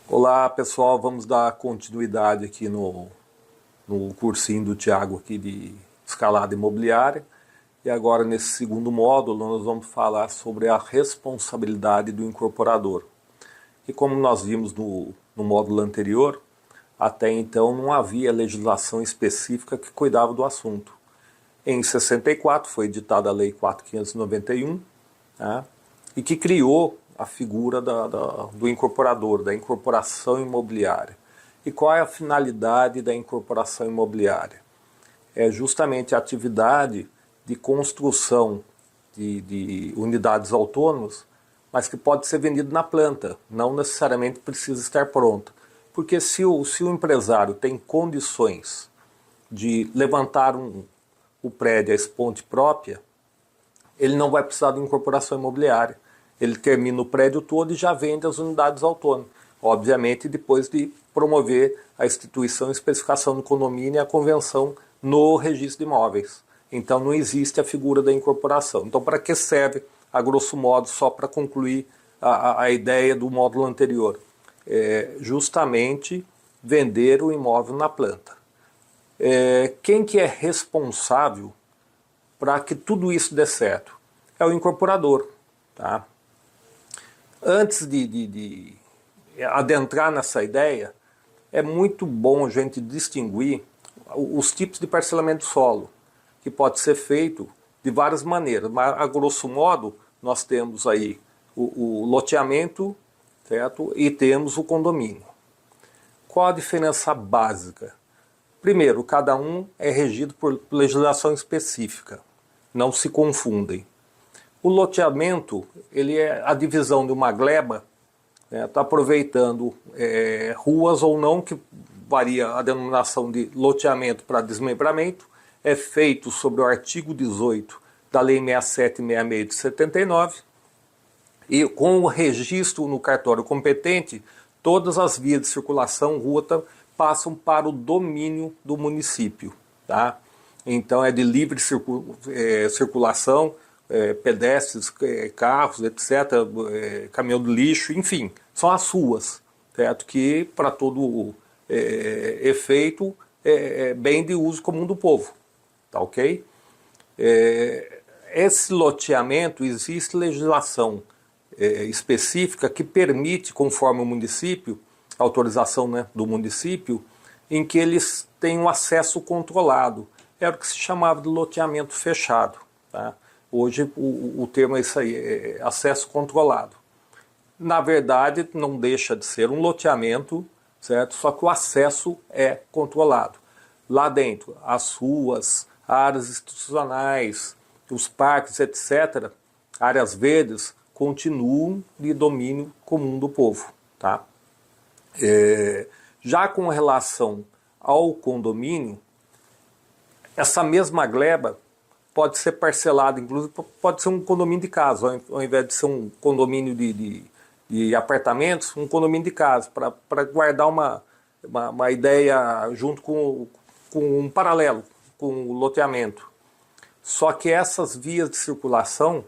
Olá pessoal, vamos dar continuidade aqui no cursinho do Thiago aqui de escalada imobiliária. E agora nesse segundo módulo nós vamos falar sobre a responsabilidade do incorporador. E como nós vimos no módulo anterior, até então não havia legislação específica que cuidava do assunto. Em 64 foi editada a Lei 4.591, né, e que criou a figura do incorporador, da incorporação imobiliária. E qual é a finalidade da incorporação imobiliária? É justamente a atividade de construção de unidades autônomas, mas que pode ser vendido na planta, não necessariamente precisa estar pronta. Porque se o empresário tem condições de levantar o prédio a esponte própria, ele não vai precisar de incorporação imobiliária. Ele termina o prédio todo e já vende as unidades autônomas. Obviamente, depois de promover a instituição e especificação do condomínio e a convenção no registro de imóveis. Então, não existe a figura da incorporação. Então, para que serve, a grosso modo, só para concluir a ideia do módulo anterior? É justamente vender o imóvel na planta. Quem que é responsável para que tudo isso dê certo? É o incorporador, tá? Antes de adentrar nessa ideia, é muito bom a gente distinguir os tipos de parcelamento do solo, que pode ser feito de várias maneiras, mas a grosso modo nós temos aí o loteamento, certo? E temos o condomínio. Qual a diferença básica? Primeiro, cada um é regido por legislação específica, não se confundem. O loteamento, ele é a divisão de uma gleba, tá aproveitando ruas ou não, que varia a denominação de loteamento para desmembramento, é feito sobre o artigo 18 da Lei 6766 de 79, e com o registro no cartório competente, todas as vias de circulação, rua, passam para o domínio do município. Tá? Então é de livre circulação, pedestres, carros, etc., caminhão de lixo, enfim, são as ruas, certo? Que para todo efeito é bem de uso comum do povo, tá ok? Esse loteamento, existe legislação específica que permite, conforme o município, a autorização, né, do município, em que eles têm um acesso controlado. Era o que se chamava de loteamento fechado, tá? Hoje o termo é isso aí, é acesso controlado. Na verdade, não deixa de ser um loteamento, certo? Só que o acesso é controlado. Lá dentro, as ruas, áreas institucionais, os parques, etc., áreas verdes, continuam de domínio comum do povo. Tá? Já com relação ao condomínio, essa mesma gleba pode ser parcelado, inclusive pode ser um condomínio de casa, ao invés de ser um condomínio de apartamentos, um condomínio de casa, para guardar uma ideia junto com um paralelo, com o loteamento. Só que essas vias de circulação,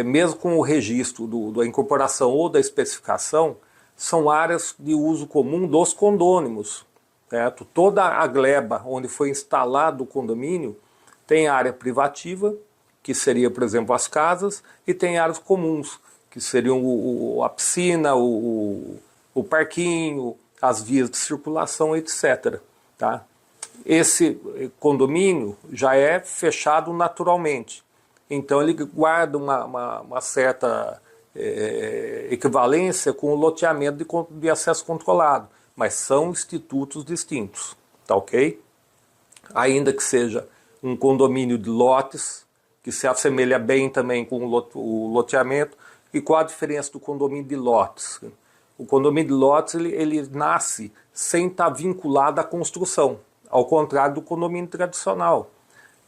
mesmo com o registro da incorporação ou da especificação, são áreas de uso comum dos condôminos. Certo? Toda a gleba onde foi instalado o condomínio tem área privativa, que seria, por exemplo, as casas, e tem áreas comuns, que seriam a piscina, o parquinho, as vias de circulação, etc. Tá? Esse condomínio já é fechado naturalmente, então ele guarda uma certa equivalência com o loteamento de acesso controlado, mas são institutos distintos, tá ok? Ainda que seja um condomínio de lotes, que se assemelha bem também com o loteamento. E qual a diferença do condomínio de lotes? O condomínio de lotes ele nasce sem estar vinculado à construção, ao contrário do condomínio tradicional,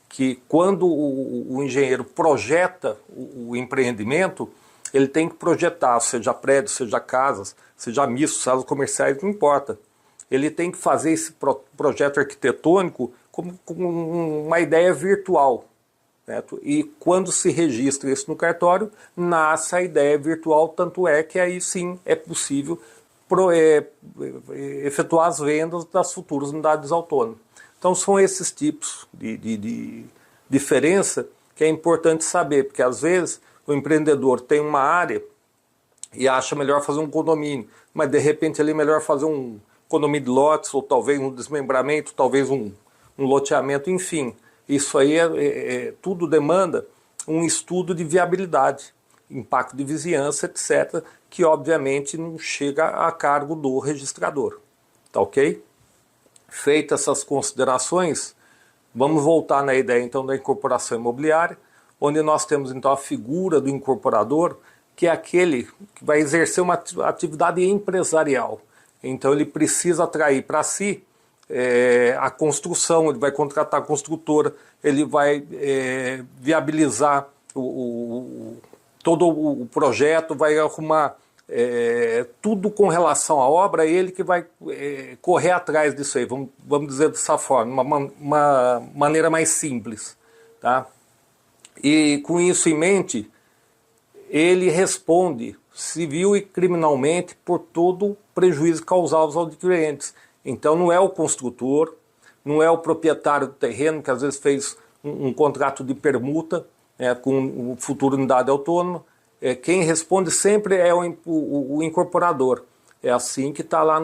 que quando o engenheiro projeta o empreendimento, ele tem que projetar, seja prédios, seja casas, seja mistos, salas comerciais, não importa. Ele tem que fazer esse projeto arquitetônico com uma ideia virtual. Certo? E quando se registra isso no cartório, nasce a ideia virtual, tanto é que aí sim é possível efetuar as vendas das futuras unidades autônomas. Então são esses tipos de diferença que é importante saber, porque às vezes o empreendedor tem uma área e acha melhor fazer um condomínio, mas de repente ele é melhor fazer um condomínio de lotes, ou talvez um desmembramento, talvez um loteamento, enfim. Isso aí tudo demanda um estudo de viabilidade, impacto de vizinhança, etc., que obviamente não chega a cargo do registrador. Tá ok? Feitas essas considerações, vamos voltar na ideia então da incorporação imobiliária, onde nós temos então a figura do incorporador, que é aquele que vai exercer uma atividade empresarial. Então ele precisa atrair para si a construção, ele vai contratar a construtora, ele vai viabilizar todo o projeto, vai arrumar tudo com relação à obra, ele que vai correr atrás disso aí, vamos dizer dessa forma, uma maneira mais simples. Tá? E com isso em mente, ele responde civil e criminalmente por todo o prejuízo causado aos adquirentes. Então não é o construtor, não é o proprietário do terreno, que às vezes fez um contrato de permuta com futura unidade autônoma. Quem responde sempre é o incorporador. É assim que está lá